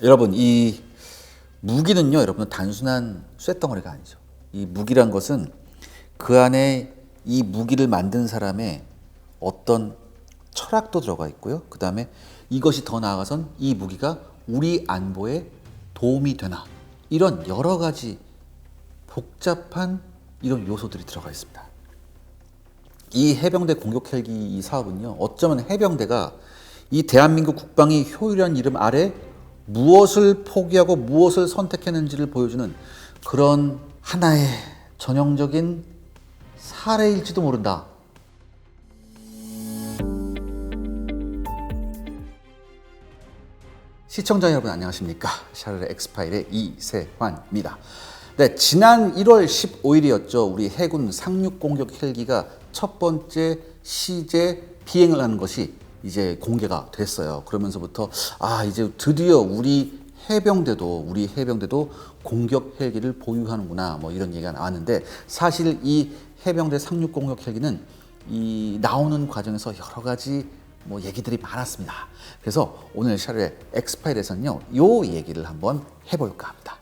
여러분, 이 무기는요, 여러분 단순한 쇳덩어리가 아니죠. 이 무기란 것은 그 안에 이 무기를 만든 사람의 어떤 철학도 들어가 있고요. 그 다음에 이것이 더 나아가선 이 무기가 우리 안보에 도움이 되나, 이런 여러 가지 복잡한 이런 요소들이 들어가 있습니다. 이 해병대 공격 헬기 이 사업은요, 어쩌면 해병대가 이 대한민국 국방의 효율한 이름 아래 무엇을 포기하고 무엇을 선택했는지를 보여주는 그런 하나의 전형적인 사례일지도 모른다. 시청자 여러분 안녕하십니까? 샤르르 엑스파일의 이세환입니다. 네, 지난 1월 15일이었죠. 우리 해군 상륙 공격 헬기가 첫 번째 시제 비행을 하는 것이 이제 공개가 됐어요. 그러면서부터 이제 드디어 우리 해병대도 공격 헬기를 보유하는구나, 뭐 이런 얘기가 나왔는데, 사실 이 해병대 상륙 공격 헬기는 이 나오는 과정에서 여러 가지 뭐 얘기들이 많았습니다. 그래서 오늘 샤르르 엑스파일에서는요, 요 얘기를 한번 해볼까 합니다.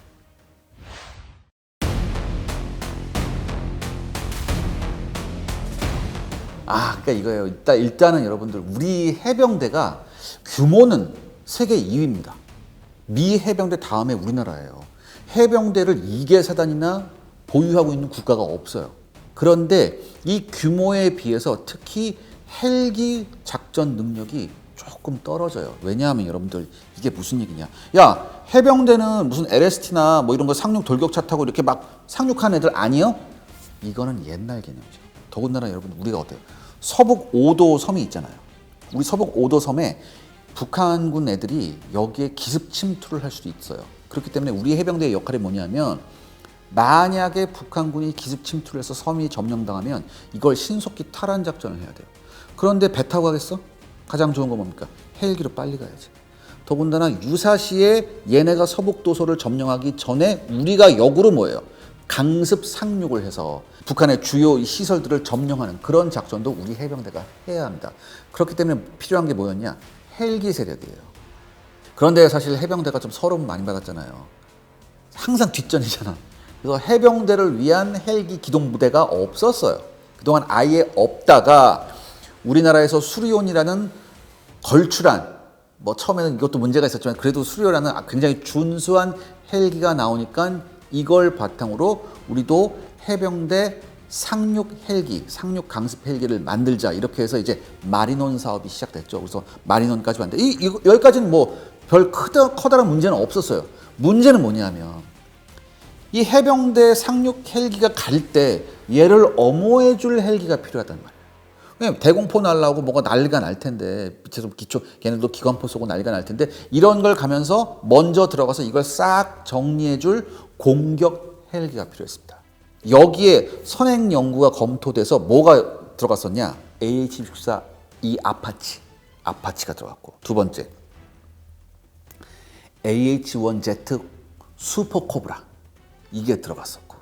그러니까 이거예요. 일단은 여러분들, 우리 해병대가 규모는 세계 2위입니다. 미 해병대 다음에 우리나라예요. 해병대를 2개 사단이나 보유하고 있는 국가가 없어요. 그런데 이 규모에 비해서 특히 헬기 작전 능력이 조금 떨어져요. 왜냐하면 여러분들, 이게 무슨 얘기냐. 야, 해병대는 무슨 LST나 뭐 이런 거 상륙 돌격차 타고 이렇게 막 상륙하는 애들 아니요? 이거는 옛날 개념이죠. 더군다나 여러분, 우리가 어때요? 서북 5도 섬이 있잖아요. 우리 서북 5도 섬에 북한군 애들이 여기에 기습 침투를 할 수도 있어요. 그렇기 때문에 우리 해병대의 역할이 뭐냐면, 만약에 북한군이 기습 침투를 해서 섬이 점령당하면 이걸 신속히 탈환 작전을 해야 돼요. 그런데 배 타고 가겠어? 가장 좋은 건 뭡니까? 헬기로 빨리 가야지. 더군다나 유사시에 얘네가 서북도서를 점령하기 전에 우리가 역으로 뭐예요? 강습 상륙을 해서 북한의 주요 시설들을 점령하는 그런 작전도 우리 해병대가 해야 합니다. 그렇기 때문에 필요한 게 뭐였냐? 헬기 세력이에요. 그런데 사실 해병대가 좀 서러움 많이 받았잖아요. 항상 뒷전이잖아. 그래서 해병대를 위한 헬기 기동 부대가 없었어요. 그동안 아예 없다가 우리나라에서 수리온이라는 걸출한, 뭐 처음에는 이것도 문제가 있었지만 그래도 수리온이라는 굉장히 준수한 헬기가 나오니까 이걸 바탕으로 우리도 해병대 상륙 헬기, 상륙 강습 헬기를 만들자, 이렇게 해서 이제 마리논 사업이 시작됐죠. 그래서 마리논까지 왔는데 여기까지는 뭐 별 커다란 문제는 없었어요. 문제는 뭐냐면, 이 해병대 상륙 헬기가 갈 때 얘를 엄호해 줄 헬기가 필요하단 말이에요. 왜냐면 대공포 날라오고 뭐가 난리가 날 텐데, 밑에서 걔네도 기관포 쏘고 난리가 날 텐데, 이런 걸 가면서 먼저 들어가서 이걸 싹 정리해 줄 공격 헬기가 필요했습니다. 여기에 선행 연구가 검토돼서 뭐가 들어갔었냐? AH-64 이 아파치가 들어갔고, 두 번째 AH-1Z 슈퍼코브라, 이게 들어갔었고,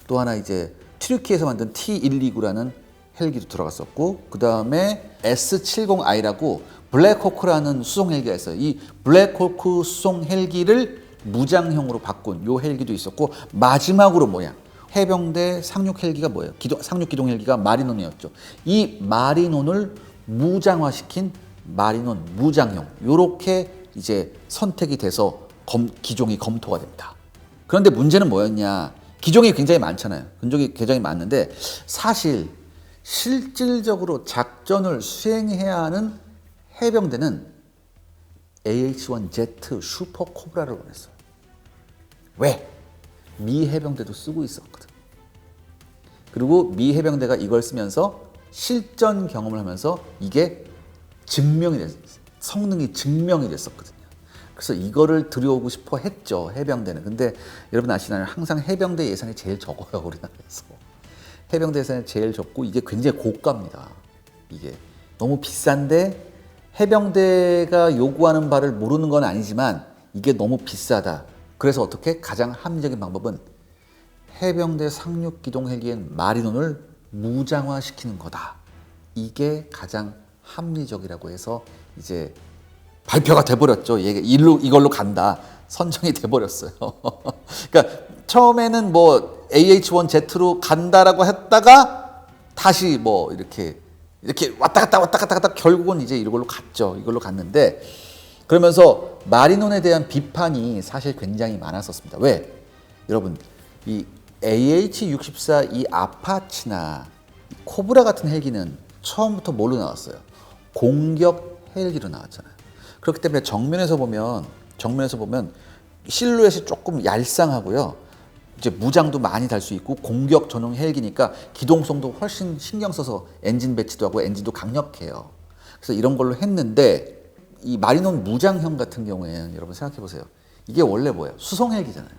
또 하나 이제 튀르키에서 만든 T129라는 헬기도 들어갔었고, 그 다음에 S70I라고 블랙호크라는 수송 헬기가 있어요. 이 블랙호크 수송 헬기를 무장형으로 바꾼 요 헬기도 있었고, 마지막으로 뭐야? 해병대 상륙 헬기가 뭐예요? 상륙 기동 헬기가 마리논이었죠. 이 마리논을 무장화시킨 마리논 무장형, 요렇게 이제 선택이 돼서 기종이 검토가 됩니다. 그런데 문제는 뭐였냐? 기종이 굉장히 많잖아요. 기종이 굉장히 많은데, 사실 실질적으로 작전을 수행해야 하는 해병대는 AH-1Z 슈퍼코브라를 원했어요. 왜? 미 해병대도 쓰고 있었거든. 그리고 미 해병대가 이걸 쓰면서 실전 경험을 하면서 이게 성능이 증명이 됐었거든요. 그래서 이거를 들여오고 싶어 했죠, 해병대는. 근데 여러분 아시나요? 항상 해병대 예산이 제일 적어요, 우리나라에서. 해병대 예산이 제일 적고, 이게 굉장히 고가입니다. 이게 너무 비싼데, 해병대가 요구하는 바를 모르는 건 아니지만 이게 너무 비싸다. 그래서 어떻게? 가장 합리적인 방법은 해병대 상륙 기동 헬기엔 마리논을 무장화시키는 거다. 이게 가장 합리적이라고 해서 이제 발표가 돼버렸죠. 이걸로 간다. 선정이 돼버렸어요. 그러니까 처음에는 뭐 AH-1Z로 간다라고 했다가 다시 뭐 이렇게 왔다 갔다 결국은 이제 이걸로 갔죠. 이걸로 갔는데 그러면서 마리논에 대한 비판이 사실 굉장히 많았었습니다. 왜? 여러분 이 AH-64 이 아파치나 코브라 같은 헬기는 처음부터 뭘로 나왔어요? 공격 헬기로 나왔잖아요. 그렇기 때문에 정면에서 보면 실루엣이 조금 얄쌍하고요. 이제 무장도 많이 달 수 있고 공격 전용 헬기니까 기동성도 훨씬 신경 써서 엔진 배치도 하고 엔진도 강력해요. 그래서 이런 걸로 했는데 이 마리논 무장형 같은 경우에는 여러분 생각해 보세요. 이게 원래 뭐예요? 수송 헬기잖아요.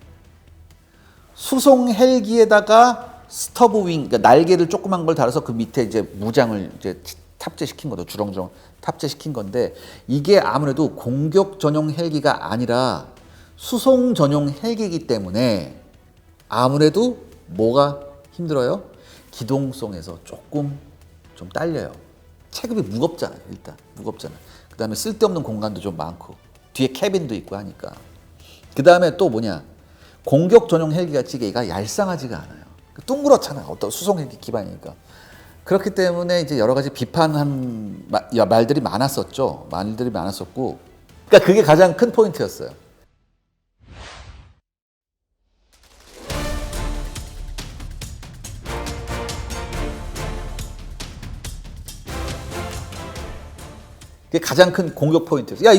수송 헬기에다가 스터브 윙, 그러니까 날개를 조그만 걸 달아서 그 밑에 이제 무장을 이제 탑재시킨 거죠. 주렁주렁 탑재시킨 건데 이게 아무래도 공격 전용 헬기가 아니라 수송 전용 헬기이기 때문에 아무래도 뭐가 힘들어요? 기동성에서 조금 좀 딸려요. 체급이 무겁잖아요. 일단 무겁잖아요. 그 다음에 쓸데없는 공간도 좀 많고 뒤에 캐빈도 있고 하니까 그 다음에 또 뭐냐 공격 전용 헬기가 찌개가 얄쌍하지가 않아요. 둥그렇잖아요. 어떤 수송 헬기 기반이니까. 그렇기 때문에 이제 여러 가지 비판한 말들이 많았었죠. 말들이 많았었고 그러니까 그게 가장 큰 포인트였어요. 그게 가장 큰 공격 포인트였어요. 야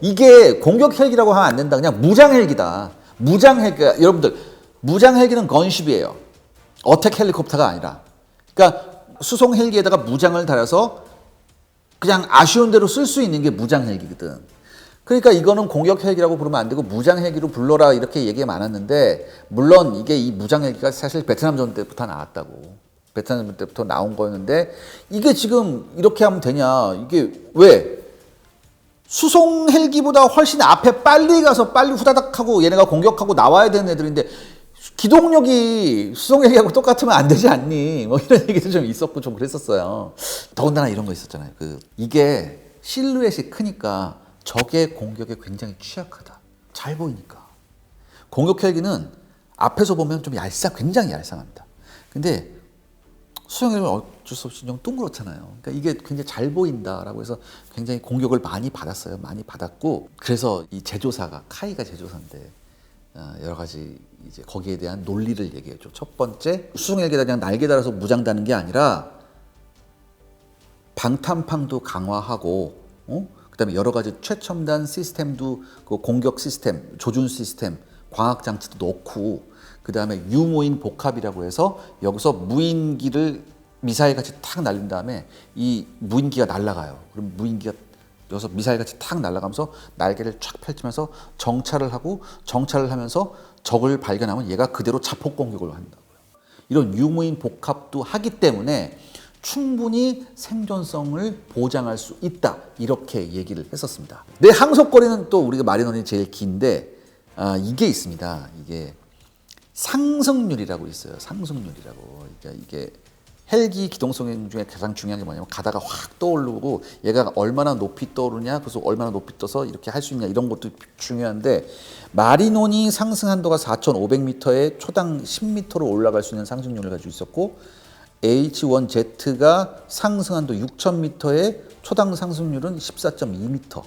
이게 공격 헬기라고 하면 안 된다. 그냥 무장 헬기다. 무장 헬기가 여러분들 무장 헬기는 건쉽이에요. 어택 헬리콥터가 아니라. 그러니까 수송 헬기에다가 무장을 달아서 그냥 아쉬운 대로 쓸 수 있는 게 무장 헬기거든. 그러니까 이거는 공격 헬기라고 부르면 안 되고 무장 헬기로 불러라 이렇게 얘기가 많았는데 물론 이게 이 무장 헬기가 사실 베트남전 때부터 나왔다고. 베트남전 때부터 나온 거였는데 이게 지금 이렇게 하면 되냐. 이게 왜? 수송 헬기보다 훨씬 앞에 빨리 가서 빨리 후다닥 하고 얘네가 공격하고 나와야 되는 애들인데 기동력이 수송 헬기하고 똑같으면 안 되지 않니? 뭐 이런 얘기도 좀 있었고 좀 그랬었어요. 더군다나 이런 거 있었잖아요. 이게 실루엣이 크니까 적의 공격에 굉장히 취약하다. 잘 보이니까. 공격 헬기는 앞에서 보면 좀 굉장히 얄쌍합니다. 근데 수송 헬기는 어쩔 수 없이 좀 둥그렇잖아요. 그러니까 이게 굉장히 잘 보인다라고 해서 굉장히 공격을 많이 받았어요. 많이 받았고 그래서 이 제조사가 카이가 제조사인데 여러 가지 이제 거기에 대한 논리를 얘기했죠. 첫 번째, 수송 헬기에다 그냥 날개 달아서 무장 다는 게 아니라 방탄팡도 강화하고, 그다음에 여러 가지 최첨단 시스템도 그 공격 시스템, 조준 시스템, 광학 장치도 넣고, 그다음에 유무인 복합이라고 해서 여기서 무인기를 미사일 같이 탁 날린 다음에 이 무인기가 날아가요. 그럼 무인기가 여기서 미사일같이 탁 날아가면서 날개를 쫙 펼치면서 정찰을 하면서 적을 발견하면 얘가 그대로 자폭 공격을 한다고요. 이런 유무인 복합도 하기 때문에 충분히 생존성을 보장할 수 있다. 이렇게 얘기를 했었습니다. 내 항속거리는 또 우리가 마리논이 제일 긴데 이게 있습니다. 이게 상승률이라고 있어요. 상승률이라고. 그러니까 이게 헬기 기동성 중에 가장 중요한 게 뭐냐면 가다가 확 떠오르고 얘가 얼마나 높이 떠오르냐 그래서 얼마나 높이 떠서 이렇게 할 수 있냐 이런 것도 중요한데 마리논이 상승 한도가 4,500m에 초당 10m로 올라갈 수 있는 상승률을 가지고 있었고 H1Z가 상승 한도 6,000m에 초당 상승률은 14.2m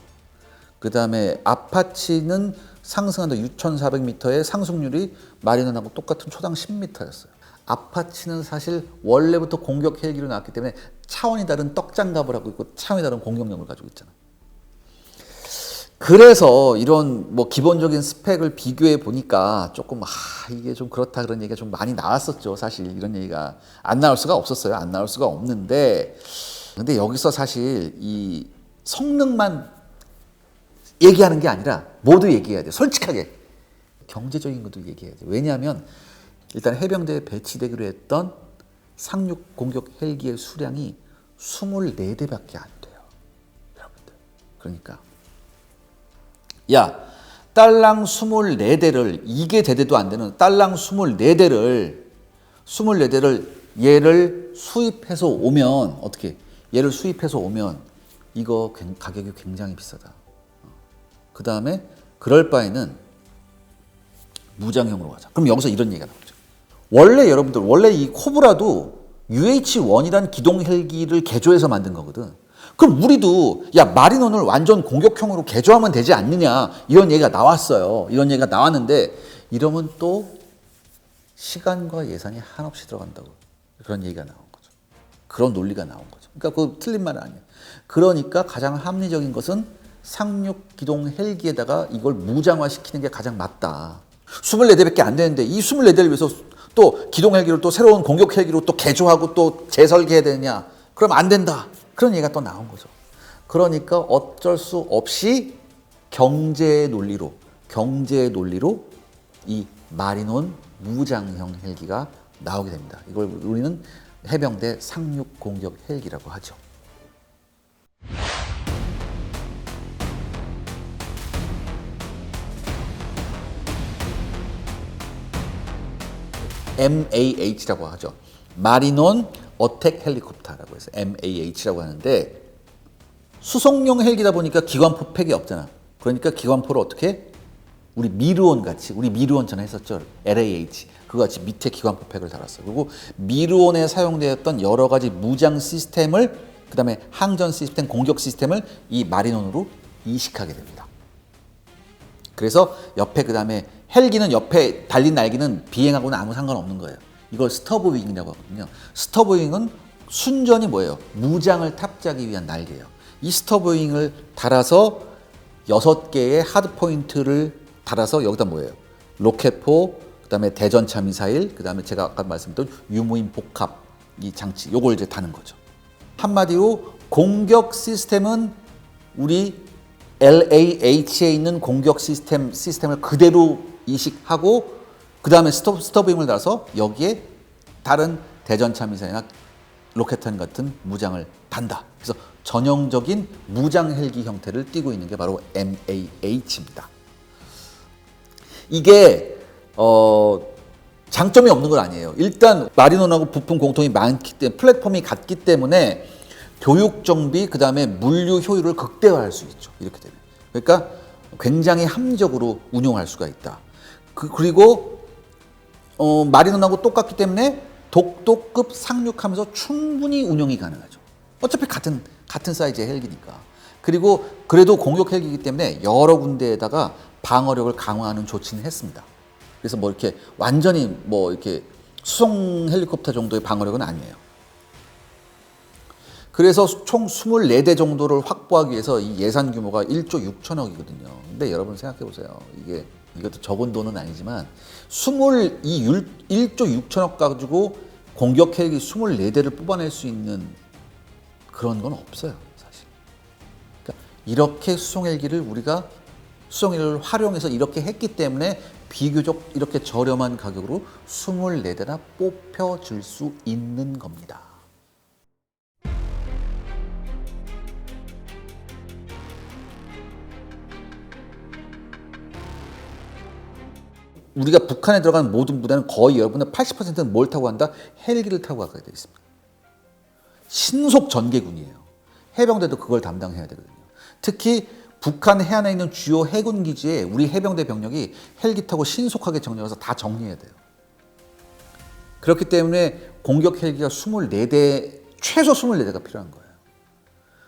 그 다음에 아파치는 상승 한도 6,400m에 상승률이 마리논하고 똑같은 초당 10m였어요. 아파치는 사실 원래부터 공격 헬기로 나왔기 때문에 차원이 다른 떡장갑을 하고 있고 차원이 다른 공격력을 가지고 있잖아요. 그래서 이런 뭐 기본적인 스펙을 비교해 보니까 조금 이게 좀 그렇다 그런 얘기가 좀 많이 나왔었죠. 사실 이런 얘기가 안 나올 수가 없었어요. 안 나올 수가 없는데 근데 여기서 사실 이 성능만 얘기하는 게 아니라 모두 얘기해야 돼요. 솔직하게 경제적인 것도 얘기해야 돼요. 왜냐하면 일단 해병대에 배치되기로 했던 상륙 공격 헬기의 수량이 24대밖에 안 돼요. 여러분들. 그러니까 딸랑 24대를 이게 대대도 안 되는 딸랑 24대를 얘를 수입해서 오면 어떻게 얘를 수입해서 오면 이거 가격이 굉장히 비싸다. 그 다음에 그럴 바에는 무장형으로 가자. 그럼 여기서 이런 얘기가 나오죠. 원래 이 코브라도 UH-1이란 기동 헬기를 개조해서 만든 거거든. 그럼 우리도 야 마리논을 완전 공격형으로 개조하면 되지 않느냐 이런 얘기가 나왔어요. 이런 얘기가 나왔는데 이러면 또 시간과 예산이 한없이 들어간다고 그런 얘기가 나온 거죠. 그런 논리가 나온 거죠. 그러니까 그거 틀린 말은 아니에요. 그러니까 가장 합리적인 것은 상륙 기동 헬기에다가 이걸 무장화시키는 게 가장 맞다. 24대밖에 안 되는데 이 24대를 위해서 또 기동 헬기를 또 새로운 공격 헬기로 또 개조하고 또 재설계해야 되느냐? 그럼 안 된다. 그런 얘기가 또 나온 거죠. 그러니까 어쩔 수 없이 경제의 논리로 이 마리논 무장형 헬기가 나오게 됩니다. 이걸 우리는 해병대 상륙 공격 헬기라고 하죠. MAH라고 하죠. 마리논 어택 헬리콥터라고 해서 MAH라고 하는데 수송용 헬기다 보니까 기관포 팩이 없잖아. 그러니까 기관포를 어떻게 우리 미르온 전에 했었죠. LAH 그거 같이 밑에 기관포 팩을 달았어요. 그리고 미르온에 사용되었던 여러 가지 무장 시스템을 그다음에 항전 시스템, 공격 시스템을 이 마리논으로 이식하게 됩니다. 그래서 옆에 그다음에 헬기는 옆에 달린 날개는 비행하고는 아무 상관없는 거예요. 이걸 스터브 윙이라고 하거든요. 스터브 윙은 순전히 뭐예요? 무장을 탑재하기 위한 날개예요. 이 스터브 윙을 달아서 6개의 하드 포인트를 달아서 여기다 뭐예요? 로켓포, 그다음에 대전차 미사일, 그다음에 제가 아까 말씀드린 유무인 복합 이 장치 요걸 이제 다는 거죠. 한마디로 공격 시스템은 우리 LAH에 있는 공격 시스템을 그대로 이식하고 그 다음에 스터브윙을 달아서 여기에 다른 대전차 미사일이나 로켓탄 같은 무장을 단다. 그래서 전형적인 무장 헬기 형태를 띠고 있는 게 바로 MAH입니다. 이게 장점이 없는 건 아니에요. 일단 마리논하고 부품 공통이 많기 때문에 플랫폼이 같기 때문에 교육 정비 그 다음에 물류 효율을 극대화할 수 있죠. 이렇게 되면 그러니까 굉장히 합리적으로 운용할 수가 있다. 그리고 마리논하고 똑같기 때문에 독도급 상륙하면서 충분히 운용이 가능하죠. 어차피 같은 사이즈의 헬기니까. 그리고 그래도 공격 헬기이기 때문에 여러 군데에다가 방어력을 강화하는 조치는 했습니다. 그래서 뭐 이렇게 완전히 뭐 이렇게 수송 헬리콥터 정도의 방어력은 아니에요. 그래서 총 24대 정도를 확보하기 위해서 이 예산 규모가 1조 6천억이거든요. 근데 여러분 생각해 보세요. 이것도 적은 돈은 아니지만 1조 6천억 가지고 공격 헬기 24대를 뽑아낼 수 있는 그런 건 없어요, 사실. 그러니까 이렇게 수송 헬기를 활용해서 이렇게 했기 때문에 비교적 이렇게 저렴한 가격으로 24대나 뽑혀줄 수 있는 겁니다. 우리가 북한에 들어가는 모든 부대는 거의 여러분의 80%는 뭘 타고 간다? 헬기를 타고 가게 되어 있습니다. 신속 전개군이에요. 해병대도 그걸 담당해야 되거든요. 특히 북한 해안에 있는 주요 해군 기지에 우리 해병대 병력이 헬기 타고 신속하게 정리해서 다 정리해야 돼요. 그렇기 때문에 공격 헬기가 24대, 최소 24대가 필요한 거예요.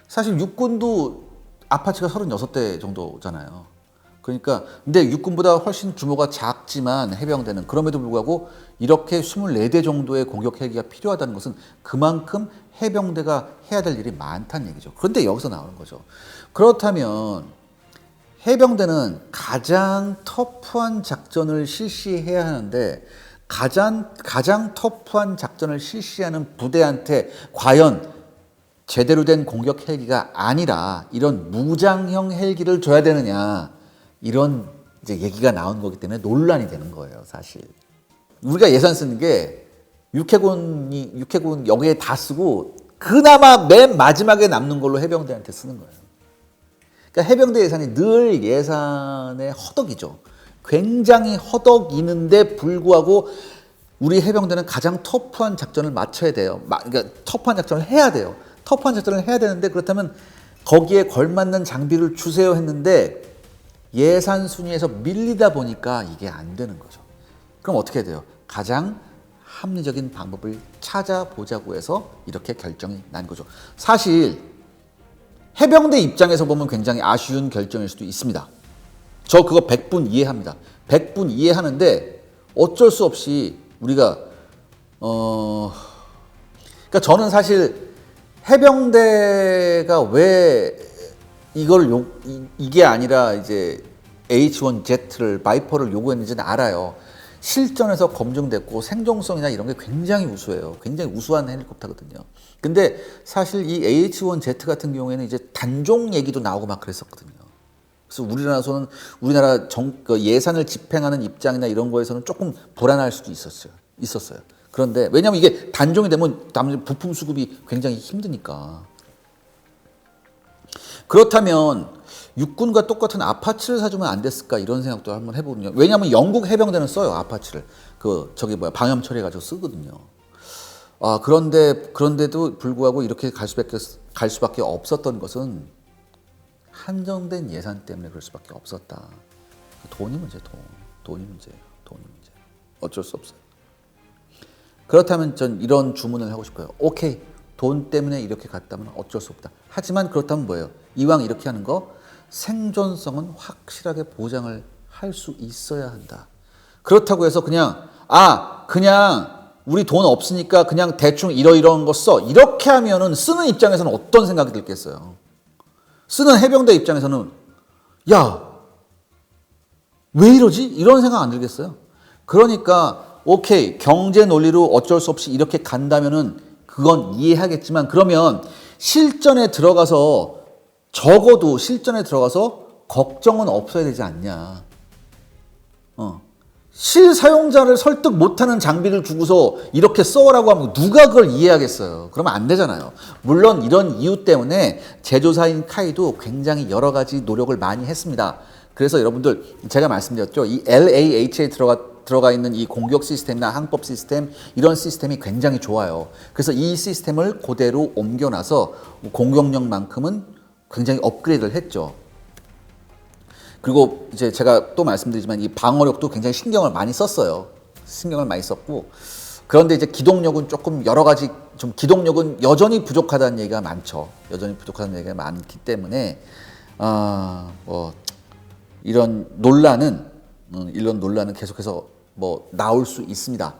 사실 육군도 아파치가 36대 정도잖아요. 그러니까 근데 육군보다 훨씬 규모가 작지만 해병대는 그럼에도 불구하고 이렇게 24대 정도의 공격 헬기가 필요하다는 것은 그만큼 해병대가 해야 될 일이 많다는 얘기죠. 그런데 여기서 나오는 거죠. 그렇다면 해병대는 가장 터프한 작전을 실시해야 하는데 가장 터프한 작전을 실시하는 부대한테 과연 제대로 된 공격 헬기가 아니라 이런 무장형 헬기를 줘야 되느냐, 이런 이제 얘기가 나온 거기 때문에 논란이 되는 거예요, 사실. 우리가 예산 쓰는 게 육해군 여기에 다 쓰고 그나마 맨 마지막에 남는 걸로 해병대한테 쓰는 거예요. 그러니까 해병대 예산이 늘 예산의 허덕이죠. 굉장히 허덕이는데 불구하고 우리 해병대는 가장 터프한 작전을 맞춰야 돼요. 그러니까 터프한 작전을 해야 돼요. 터프한 작전을 해야 되는데 그렇다면 거기에 걸맞는 장비를 주세요 했는데 예산 순위에서 밀리다 보니까 이게 안 되는 거죠. 그럼 어떻게 해야 돼요? 가장 합리적인 방법을 찾아보자고 해서 이렇게 결정이 난 거죠. 사실 해병대 입장에서 보면 굉장히 아쉬운 결정일 수도 있습니다. 저 그거 100분 이해합니다. 100분 이해하는데 어쩔 수 없이 우리가 그러니까 저는 사실 해병대가 왜 이걸 이게 아니라 이제 H1Z를 바이퍼를 요구했는지는 알아요. 실전에서 검증됐고 생존성이나 이런 게 굉장히 우수해요. 굉장히 우수한 헬리콥터거든요. 근데 사실 이 H1Z 같은 경우에는 이제 단종 얘기도 나오고 막 그랬었거든요. 그래서 우리나라 그 예산을 집행하는 입장이나 이런 거에서는 조금 불안할 수도 있었어요. 그런데 왜냐하면 이게 단종이 되면 부품 수급이 굉장히 힘드니까. 그렇다면 육군과 똑같은 아파치를 사주면 안 됐을까 이런 생각도 한번 해보거든요. 왜냐하면 영국 해병대는 써요, 아파치를. 방염 처리해가지고 쓰거든요. 그런데도 불구하고 이렇게 갈 수밖에 없었던 것은 한정된 예산 때문에 그럴 수밖에 없었다. 돈이 문제예요. 어쩔 수 없어요. 그렇다면 전 이런 주문을 하고 싶어요. 오케이, 돈 때문에 이렇게 갔다면 어쩔 수 없다. 하지만 그렇다면 뭐예요? 이왕 이렇게 하는 거 생존성은 확실하게 보장을 할 수 있어야 한다. 그렇다고 해서 그냥 우리 돈 없으니까 그냥 대충 이런 거 써. 이렇게 하면은 쓰는 입장에서는 어떤 생각이 들겠어요? 쓰는 해병대 입장에서는 야, 왜 이러지? 이런 생각 안 들겠어요? 그러니까 오케이, 경제 논리로 어쩔 수 없이 이렇게 간다면은 그건 이해하겠지만 그러면 적어도 실전에 들어가서 걱정은 없어야 되지 않냐. 실사용자를 설득 못하는 장비를 주고서 이렇게 써라고 하면 누가 그걸 이해하겠어요. 그러면 안 되잖아요. 물론 이런 이유 때문에 제조사인 카이도 굉장히 여러 가지 노력을 많이 했습니다. 그래서 여러분들 제가 말씀드렸죠. 이 LAH에 들어가 있는 이 공격 시스템이나 항법 시스템 이런 시스템이 굉장히 좋아요. 그래서 이 시스템을 그대로 옮겨놔서 공격력만큼은 굉장히 업그레이드를 했죠. 그리고 이제 제가 또 말씀드리지만 이 방어력도 굉장히 신경을 많이 썼어요. 그런데 이제 기동력은 조금 여러 가지 기동력은 여전히 부족하다는 얘기가 많죠. 여전히 부족하다는 얘기가 많기 때문에 이런 논란은 계속해서 나올 수 있습니다.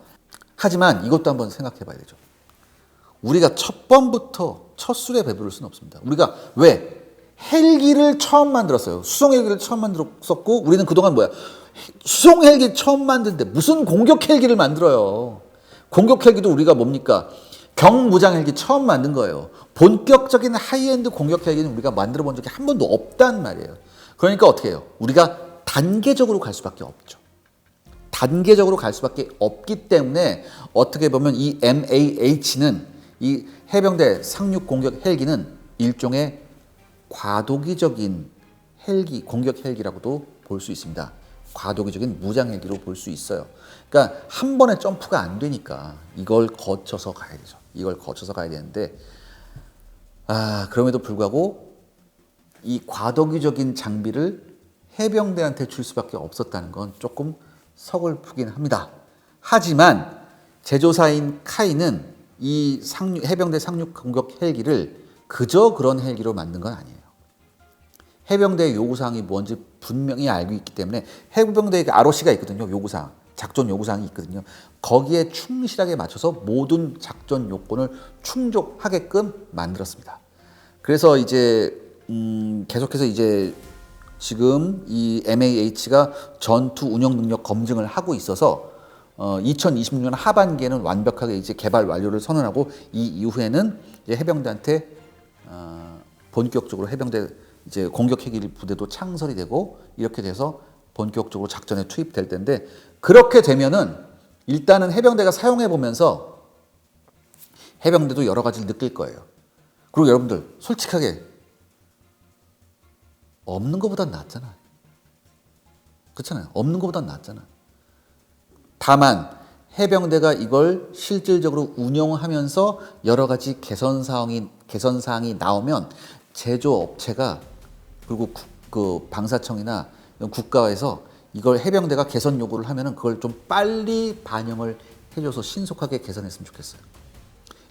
하지만 이것도 한번 생각해 봐야 되죠. 우리가 첫 번부터 첫 술에 배부를 수는 없습니다. 우리가 왜 헬기를 처음 만들었어요. 수송 헬기를 처음 만들었었고 우리는 그동안 수송 헬기 처음 만드는데 무슨 공격 헬기를 만들어요. 공격 헬기도 우리가 뭡니까? 경무장 헬기 처음 만든 거예요. 본격적인 하이엔드 공격 헬기는 우리가 만들어 본 적이 한 번도 없단 말이에요. 그러니까 어떻게 해요? 우리가 단계적으로 갈 수밖에 없죠. 단계적으로 갈 수밖에 없기 때문에 어떻게 보면 이 MAH는 이 해병대 상륙 공격 헬기는 일종의 과도기적인 공격 헬기라고도 볼 수 있습니다. 과도기적인 무장 헬기로 볼 수 있어요. 그러니까 한 번에 점프가 안 되니까 이걸 거쳐서 가야 되죠. 이걸 거쳐서 가야 되는데 그럼에도 불구하고 이 과도기적인 장비를 해병대한테 줄 수밖에 없었다는 건 조금 서글프긴 합니다. 하지만 제조사인 카이는 이 해병대 상륙 공격 헬기를 그저 그런 헬기로 만든 건 아니에요. 해병대의 요구사항이 뭔지 분명히 알고 있기 때문에 해병대의 ROC가 있거든요. 요구사항, 작전 요구사항이 있거든요. 거기에 충실하게 맞춰서 모든 작전 요건을 충족하게끔 만들었습니다. 그래서 이제 계속해서 이제 지금 이 MAH가 전투 운영 능력 검증을 하고 있어서 2026년 하반기에는 완벽하게 이제 개발 완료를 선언하고 이 이후에는 이제 해병대한테 본격적으로 해병대 이제 공격 헬기 부대도 창설이 되고 이렇게 돼서 본격적으로 작전에 투입될 텐데 그렇게 되면은 일단은 해병대가 사용해 보면서 해병대도 여러 가지를 느낄 거예요. 그리고 여러분들 솔직하게 없는 것보단 낫잖아. 그렇잖아요. 없는 것보단 낫잖아. 다만 해병대가 이걸 실질적으로 운영하면서 여러 가지 개선 사항이 나오면 제조업체가 그리고 그 방사청이나 국가에서 이걸 해병대가 개선 요구를 하면은 그걸 좀 빨리 반영을 해줘서 신속하게 개선했으면 좋겠어요.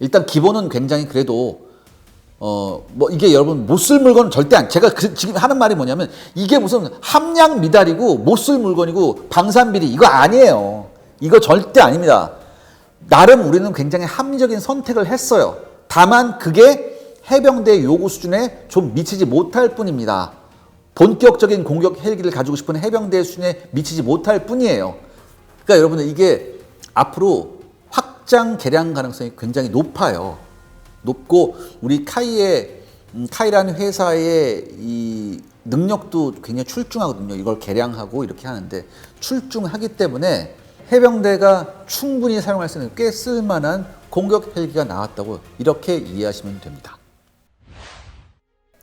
일단 기본은 굉장히 그래도 뭐 이게 여러분 못 쓸 물건은 절대 안. 제가 지금 하는 말이 뭐냐면 이게 무슨 함량 미달이고 못 쓸 물건이고 방산비리 이거 아니에요. 이거 절대 아닙니다. 나름 우리는 굉장히 합리적인 선택을 했어요. 다만 그게 해병대 요구 수준에 좀 미치지 못할 뿐입니다. 본격적인 공격 헬기를 가지고 싶은 해병대 수준에 미치지 못할 뿐이에요. 그러니까 여러분들 이게 앞으로 확장 개량 가능성이 굉장히 높아요. 높고 우리 카이라는 회사의 이 능력도 굉장히 출중하거든요. 이걸 개량하고 이렇게 하는데 출중하기 때문에 해병대가 충분히 사용할 수 있는 꽤 쓸만한 공격 헬기가 나왔다고 이렇게 이해하시면 됩니다.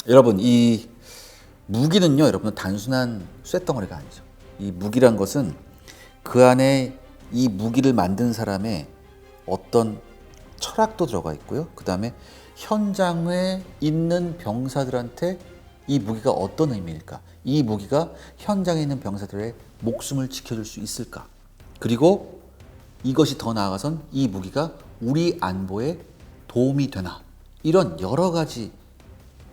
여러분 이 무기는요, 여러분 단순한 쇳덩어리가 아니죠. 이 무기란 것은 그 안에 이 무기를 만든 사람의 어떤 철학도 들어가 있고요. 그 다음에 현장에 있는 병사들한테 이 무기가 어떤 의미일까? 이 무기가 현장에 있는 병사들의 목숨을 지켜줄 수 있을까? 그리고 이것이 더 나아가선 이 무기가 우리 안보에 도움이 되나? 이런 여러 가지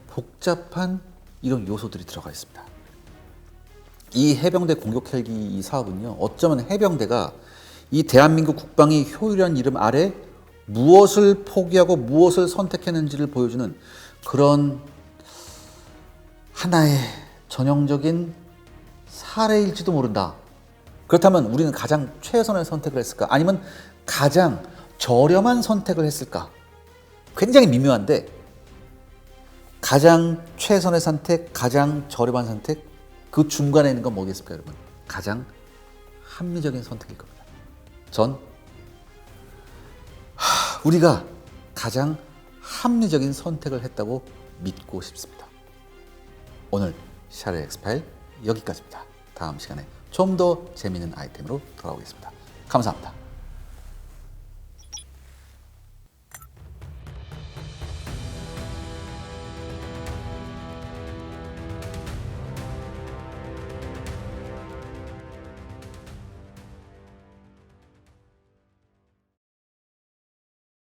복잡한 이런 요소들이 들어가 있습니다. 이 해병대 공격 헬기 이 사업은요, 어쩌면 해병대가 이 대한민국 국방의 효율한 이름 아래 무엇을 포기하고 무엇을 선택했는지를 보여주는 그런 하나의 전형적인 사례일지도 모른다. 그렇다면 우리는 가장 최선의 선택을 했을까? 아니면 가장 저렴한 선택을 했을까? 굉장히 미묘한데 가장 최선의 선택, 가장 저렴한 선택, 그 중간에 있는 건 뭐겠습니까, 여러분? 가장 합리적인 선택일 겁니다. 전 우리가 가장 합리적인 선택을 했다고 믿고 싶습니다. 오늘 샤르 엑스파일 여기까지입니다. 다음 시간에 좀 더 재미있는 아이템으로 돌아오겠습니다. 감사합니다.